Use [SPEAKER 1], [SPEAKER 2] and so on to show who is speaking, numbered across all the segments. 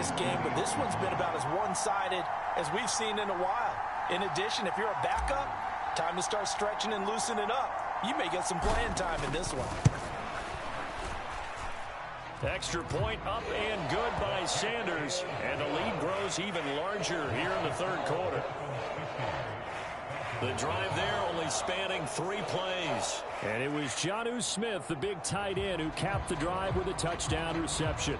[SPEAKER 1] this game, but this one's been about as one-sided as we've seen in a while. In addition, if you're a backup, time to start stretching and loosening up. You may get some playing time in this one.
[SPEAKER 2] Extra point up and good by Sanders. And the lead grows even larger here in the third quarter. The drive there only spanning 3 plays.
[SPEAKER 3] And it was Jonnu Smith, the big tight end, who capped the drive with a touchdown reception.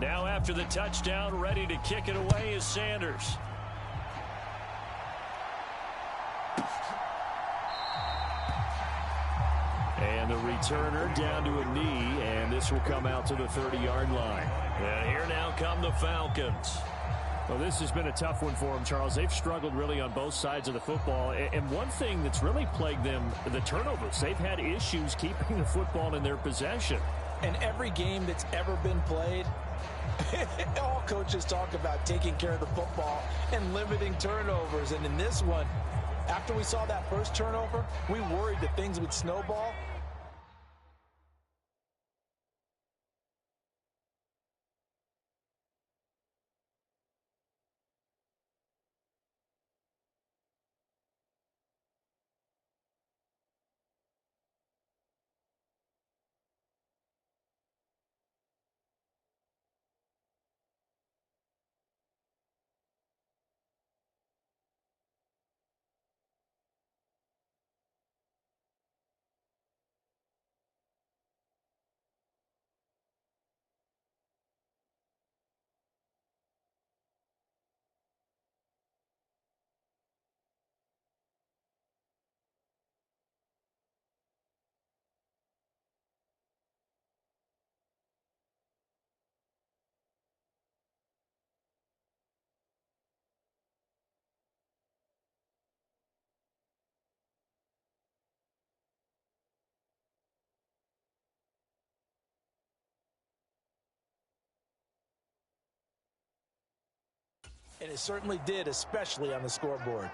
[SPEAKER 2] Now after the touchdown, ready to kick it away is Sanders. And the returner down to a knee, and this will come out to the 30-yard line. And here now come the Falcons.
[SPEAKER 3] Well, this has been a tough one for them, Charles. They've struggled really on both sides of the football. And one thing that's really plagued them, the turnovers. They've had issues keeping the football in their possession.
[SPEAKER 1] And every game that's ever been played, all coaches talk about taking care of the football and limiting turnovers. And in this one, after we saw that first turnover, we worried that things would snowball. And it certainly did, especially on the scoreboard.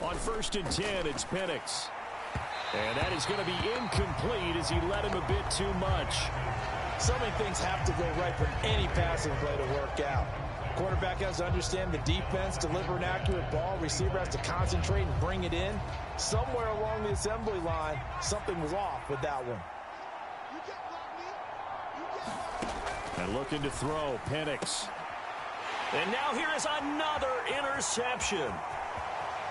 [SPEAKER 3] On 1st and 10, it's Penix. And that is going to be incomplete as he let him a bit too much.
[SPEAKER 1] So many things have to go right for any passing play to work out. Quarterback has to understand the defense, deliver an accurate ball. Receiver has to concentrate and bring it in. Somewhere along the assembly line, something was off with that one.
[SPEAKER 3] And looking to throw, Penix.
[SPEAKER 2] And now here is another interception.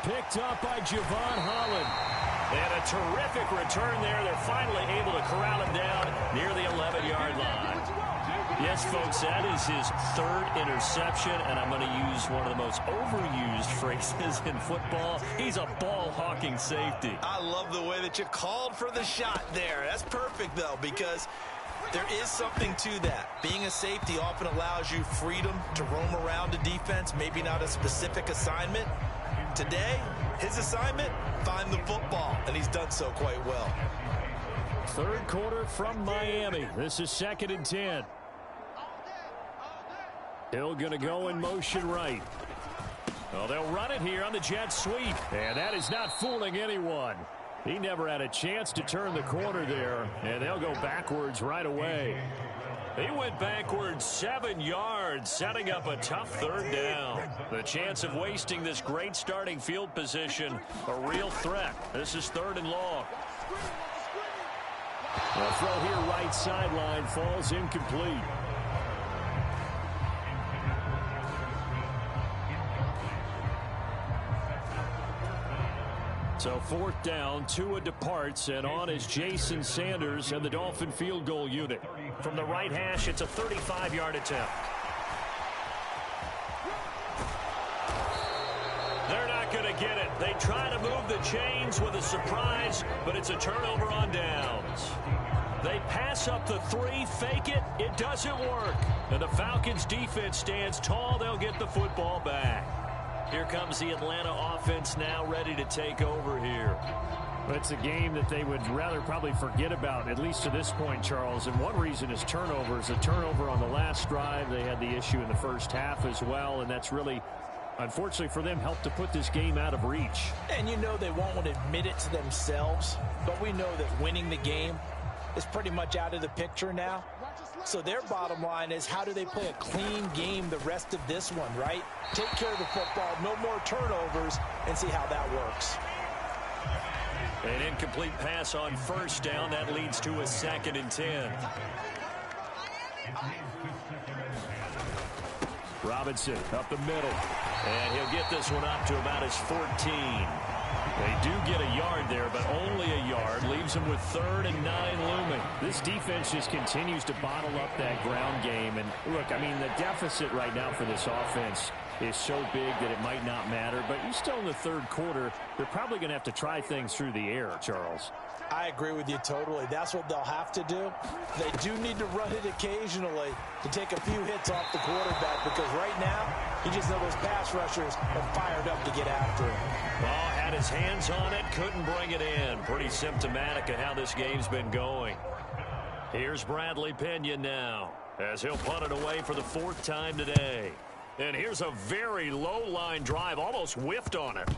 [SPEAKER 3] Picked up by Javon Holland.
[SPEAKER 2] And a terrific return there. They're finally able to corral him down near the 11-yard line. Yes, folks, that is his 3rd interception, and I'm going to use one of the most overused phrases in football. He's a ball-hawking safety.
[SPEAKER 1] I love the way that you called for the shot there. That's perfect, though, because there is something to that. Being a safety often allows you freedom to roam around a defense, maybe not a specific assignment. Today, his assignment, find the football, and he's done so quite well.
[SPEAKER 3] 3rd quarter from Miami. This is 2nd and 10. Hill going to go in motion right. Well, they'll run it here on the jet sweep. And that is not fooling anyone. He never had a chance to turn the corner there, and they'll go backwards right away.
[SPEAKER 2] He went backwards 7 yards, setting up a tough 3rd down. The chance of wasting this great starting field position, a real threat. This is 3rd and long.
[SPEAKER 3] The throw here right sideline falls incomplete. So 4th down, Tua departs, and on is Jason Sanders and the Dolphin field goal unit.
[SPEAKER 2] From the right hash, it's a 35-yard attempt. They're not going to get it. They try to move the chains with a surprise, but it's a turnover on downs. They pass up the 3, fake it. It doesn't work. And the Falcons defense stands tall. They'll get the football back. Here comes the Atlanta offense now ready to take over here.
[SPEAKER 3] It's a game that they would rather probably forget about, at least to this point, Charles. And one reason is turnovers. A turnover on the last drive. They had the issue in the first half as well, and that's really, unfortunately for them, helped to put this game out of reach.
[SPEAKER 1] And you know they won't want to admit it to themselves, but we know that winning the game is pretty much out of the picture now. So their bottom line is, how do they play a clean game the rest of this one, right? Take care of the football, no more turnovers, and see how that works.
[SPEAKER 2] An incomplete pass on 1st down. That leads to a 2nd and 10.
[SPEAKER 3] Robinson up the middle.
[SPEAKER 2] And he'll get this one up to about his 14. They do get a yard there, but only a yard, leaves them with 3rd and 9 looming.
[SPEAKER 3] This defense just continues to bottle up that ground game. And look, I mean, the deficit right now for this offense is so big that it might not matter. But you're still in the 3rd quarter. They're probably going to have to try things through the air, Charles.
[SPEAKER 1] I agree with you totally. That's what they'll have to do. They do need to run it occasionally to take a few hits off the quarterback, because right now, you just know those pass rushers are fired up to get after him.
[SPEAKER 2] Ball had his hands on it, couldn't bring it in. Pretty symptomatic of how this game's been going. Here's Bradley Pena now, as he'll punt it away for the 4th time today. And here's a very low line drive, almost whiffed on it.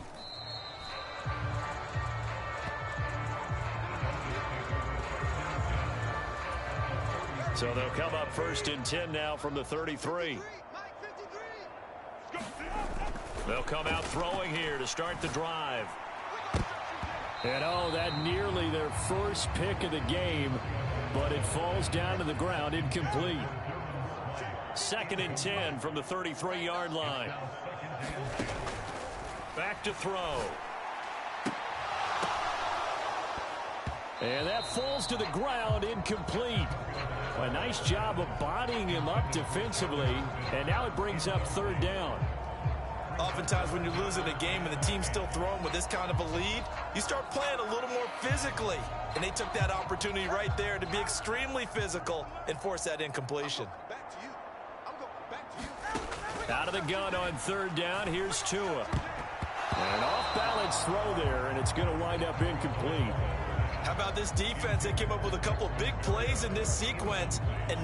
[SPEAKER 2] So they'll come up 1st and 10 now from the 33. They'll come out throwing here to start the drive.
[SPEAKER 3] And oh, that nearly their first pick of the game, but it falls down to the ground incomplete.
[SPEAKER 2] 2nd and 10 from the 33-yard line. Back to throw.
[SPEAKER 3] And that falls to the ground incomplete. A nice job of bodying him up defensively, and now it brings up 3rd down.
[SPEAKER 1] Oftentimes when you're losing a game and the team's still throwing with this kind of a lead, you start playing a little more physically. And they took that opportunity right there to be extremely physical and force that incompletion.
[SPEAKER 2] Out of the gun on 3rd down, here's Tua.
[SPEAKER 3] And an off-balance throw there, and it's going to wind up incomplete.
[SPEAKER 1] How about this defense? They came up with a couple of big plays in this sequence, and